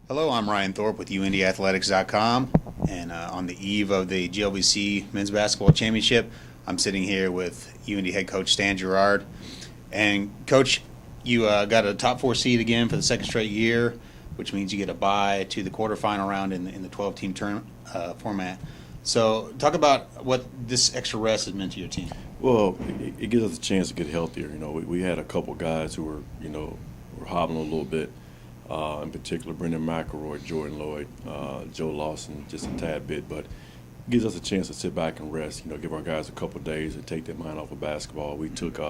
Hello, I'm Ryan Thorpe with UNDathletics.com, and on the eve of the GLVC Men's Basketball Championship, I'm sitting here with UND head coach Stan Gouard. And Coach, you got a top 4 seed again for the second straight year, which means you get a bye to the quarterfinal round in the 12-team tournament format. So talk about what this extra rest has meant to your team. Well, it gives us a chance to get healthier. We had a couple guys who were hobbling a little bit. In particular, Brendan McElroy, Jordan Lloyd, Joe Lawson, just a tad bit. But it gives us a chance to sit back and rest. Give our guys a couple of days to take their mind off of basketball. We took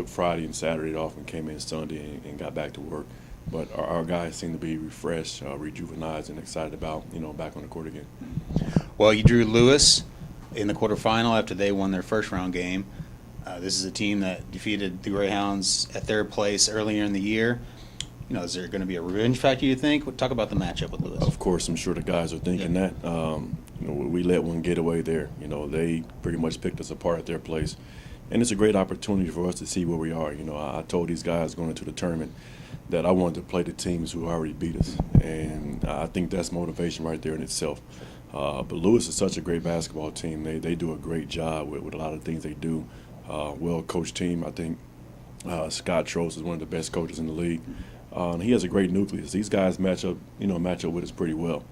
Friday and Saturday off and came in Sunday and got back to work. But our guys seem to be refreshed, rejuvenized, and excited about back on the court again. Well, you drew Lewis in the quarterfinal after they won their first round game. This is a team that defeated the Greyhounds at third place earlier in the year. Is there going to be a revenge factor, you think? Talk about the matchup with Lewis. Of course, I'm sure the guys are thinking that. We let one get away there. They pretty much picked us apart at their place. And it's a great opportunity for us to see where we are. I told these guys going into the tournament that I wanted to play the teams who already beat us. And I think that's motivation right there in itself. But Lewis is such a great basketball team. They do a great job with a lot of things they do. Well-coached team. I think Scott Trost is one of the best coaches in the league. He has a great nucleus. These guys match up with us pretty well,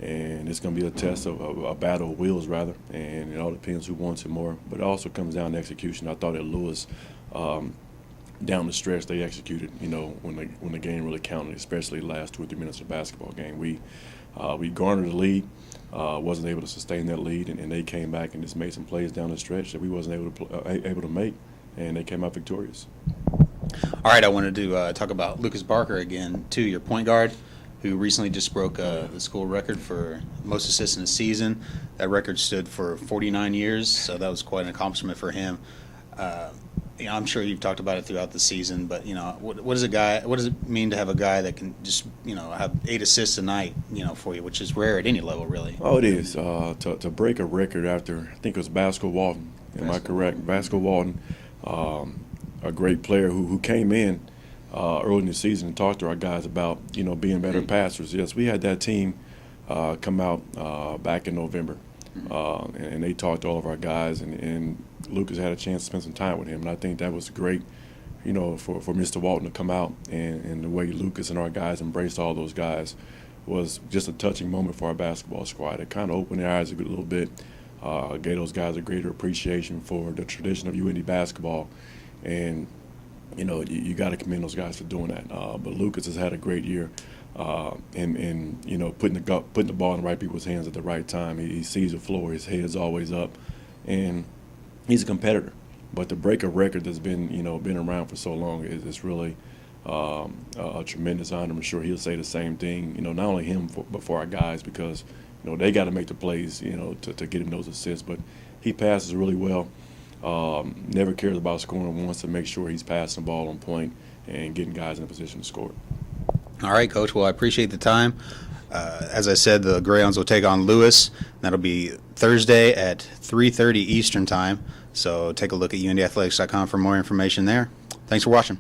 and it's going to be a test of a battle of wills, rather. And it all depends who wants it more. But it also comes down to execution. I thought that Lewis, down the stretch, they executed. When the game really counted, especially the last 2 or 3 minutes of the basketball game. We garnered the lead, wasn't able to sustain that lead, and they came back and just made some plays down the stretch that we wasn't able to make, and they came out victorious. All right, I wanted to talk about Lucas Barker again, too, your point guard, who recently just broke the school record for most assists in a season. That record stood for 49 years, so that was quite an accomplishment for him. I'm sure you've talked about it throughout the season, but what does it mean to have a guy that can just have 8 assists a night for you, which is rare at any level, really? Oh, it is. To break a record after, I think it was Basco Walton. Am I correct? Basco Walton. A great player who came in early in the season and talked to our guys about being better passers. Yes, we had that team come out back in November, and they talked to all of our guys, and Lucas had a chance to spend some time with him, and I think that was great, for Mr. Walton to come out, and the way Lucas and our guys embraced all those guys was just a touching moment for our basketball squad. It kind of opened their eyes a little bit, gave those guys a greater appreciation for the tradition of UND basketball. And you got to commend those guys for doing that. But Lucas has had a great year, and putting the ball in the right people's hands at the right time. He sees the floor, his head's always up, and he's a competitor. But to break a record that's been around for so long is really a tremendous honor. I'm sure he'll say the same thing. Not only him but for our guys, because they got to make the plays to get him those assists. But he passes really well. Never cares about scoring, wants to make sure he's passing the ball on point and getting guys in a position to score. All right, Coach. Well, I appreciate the time. As I said, the Greyhounds will take on Lewis. That'll be Thursday at 3:30 Eastern Time. So take a look at UNDathletics.com for more information there. Thanks for watching.